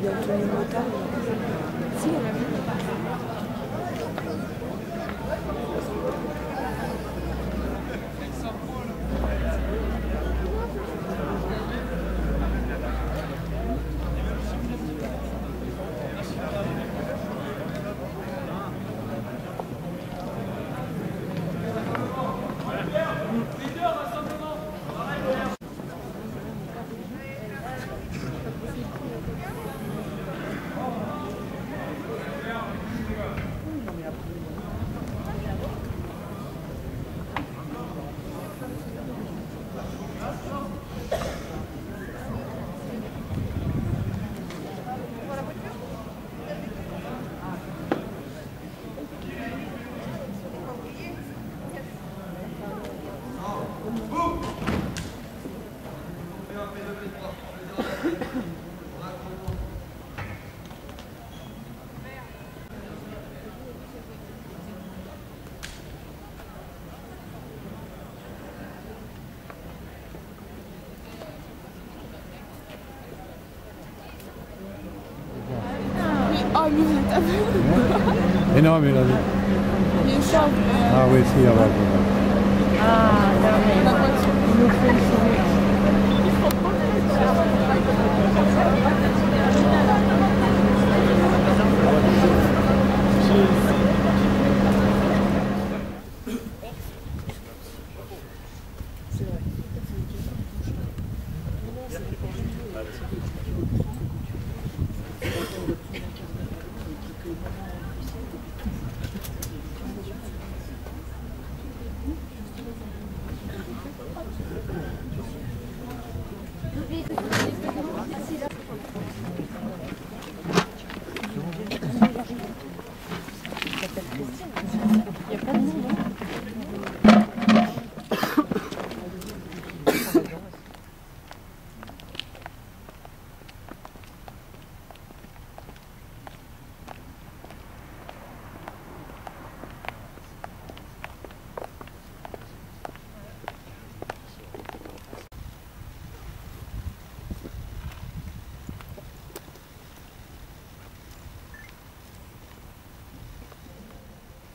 Il y a Anthony Mota. Si, il y en a vu. Oh, lui, il est aveugle. Mais non, mais là. Il est chauve. Ah oui, si, là, voilà. Ah, non, mais il nous fait le sourire.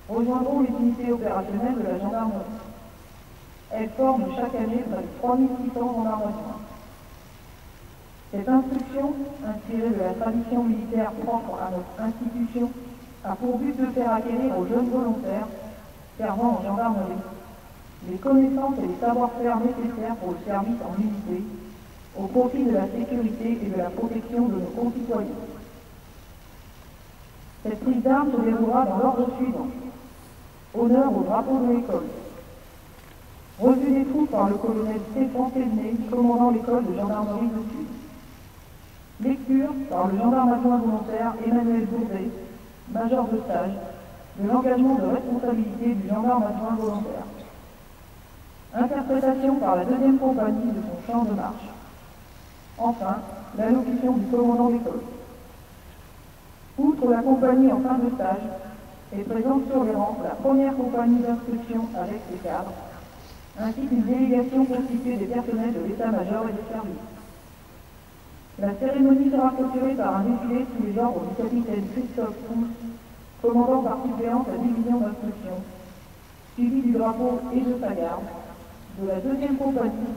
Rejoindront les unités opérationnelles de la gendarmerie. Elles forment chaque année près de 3600 gendarmes adjoints. Cette instruction, inspirée de la tradition militaire propre à notre institution, a pour but de faire acquérir aux jeunes volontaires servant en gendarmerie les connaissances et les savoir-faire nécessaires pour le service en unité, au profit de la sécurité et de la protection de nos concitoyens. Cette prise d'armes se déroulera dans l'ordre suivant. Honneur au drapeau de l'école. Revue des troupes par le colonel Stéphane Sévenet, commandant l'école de gendarmerie de Sud. Lecture par le gendarme adjoint volontaire Emmanuel Bourdet, major de stage, de l'engagement de responsabilité du gendarme adjoint volontaire. Interprétation par la deuxième compagnie de son champ de marche. Enfin, l'allocution du commandant d'école. Outre la compagnie en fin de stage, est présente sur les rangs la première compagnie d'instruction avec ses cadres, ainsi qu'une délégation constituée des personnels de l'état-major et des services. La cérémonie sera clôturée par un défilé sous les ordres du capitaine Christophe Pousse, commandant par suppléance la division d'instruction, suivi du drapeau et de sa garde, de la deuxième compagnie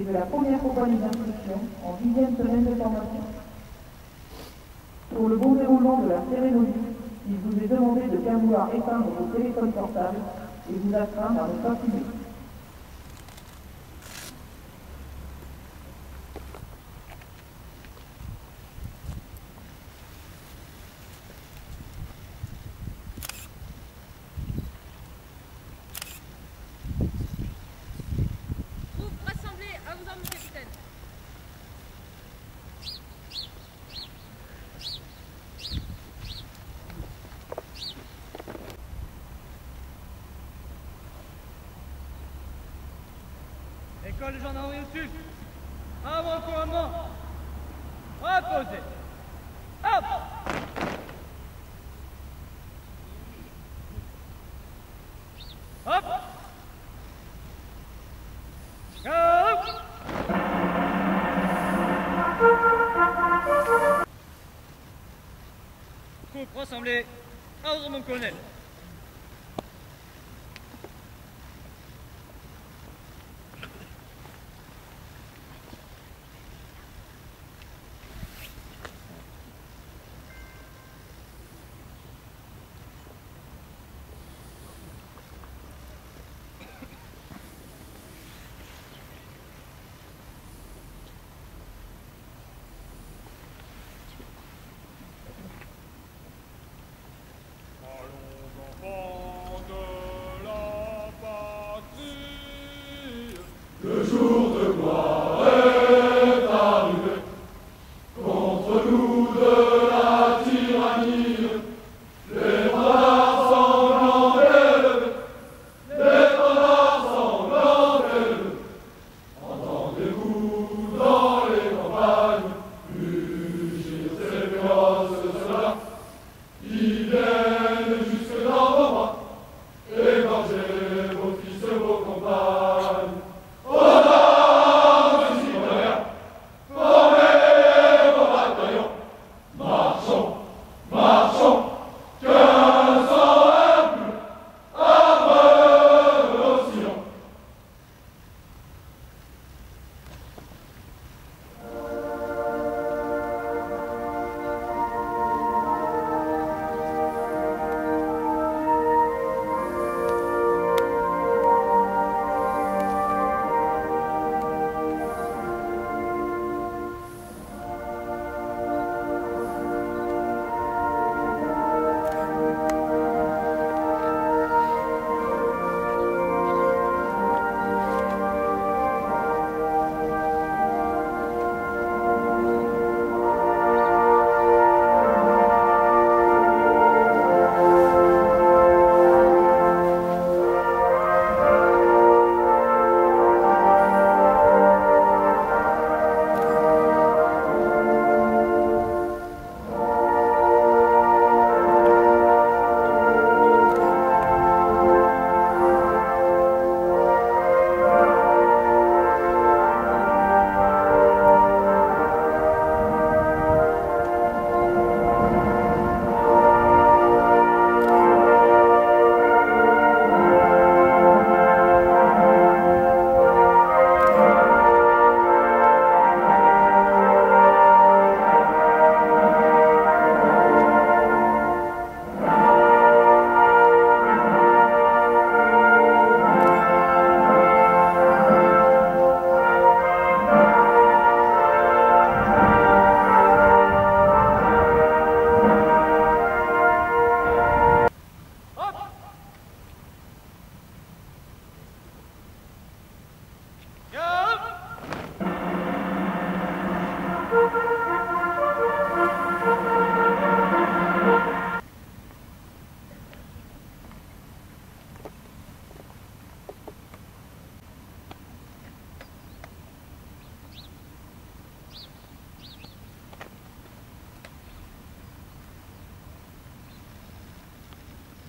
et de la première compagnie d'instruction en 10e semaine de formation. Pour le bon déroulement de la cérémonie, il vous est demandé de bien vouloir éteindre vos téléphones portables et vous astreindre à ne pas fumer. École de gendarmerie au-dessus. Avant commandement. Reposez. Hop. Hop. Go. troupes rassemblées. À ordre, mon colonel. Le jour de gloire est arrivé, contre nous de la tyrannie, les bras sanglants élevés, les bras sanglants élevés. Entendez-vous dans les campagnes mugir ces féroces soldats qui viennent jusque dans vos bras, égorger vos fils, vos compagnes.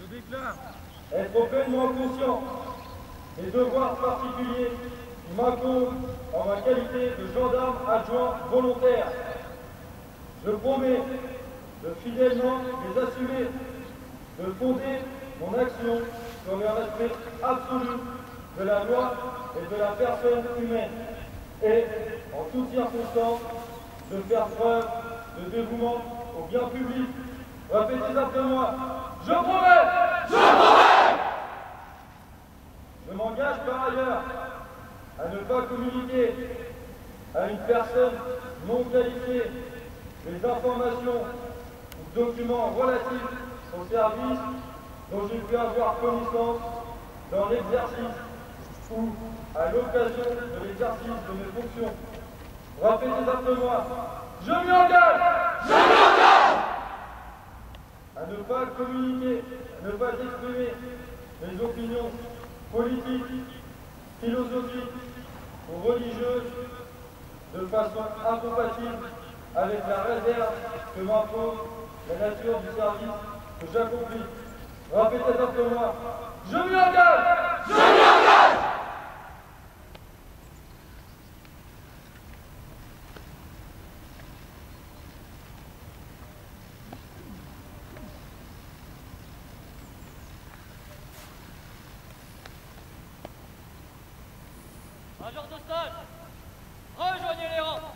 Je déclare être pleinement conscient des devoirs particuliers qui m'incombent en ma qualité de gendarme adjoint volontaire. Je promets de fidèlement les assumer, de fonder mon action sur le respect absolu de la loi et de la personne humaine, et, en toutes circonstances, de faire preuve de dévouement au bien public. Répétez après moi. Je promets! Je promets! Je m'engage par ailleurs à ne pas communiquer à une personne non qualifiée les informations ou documents relatifs au service dont j'ai pu avoir connaissance dans l'exercice ou à l'occasion de l'exercice de mes fonctions. Répétez après moi. Je m'y engage! Je m'y engage! À ne pas communiquer, à ne pas exprimer mes opinions politiques, philosophiques ou religieuses de façon incompatible avec la réserve que m'impose la nature du service que j'accomplis. Répétez après moi. Je m'y engage! Je m'y engage! Major de stage, rejoignez les rangs.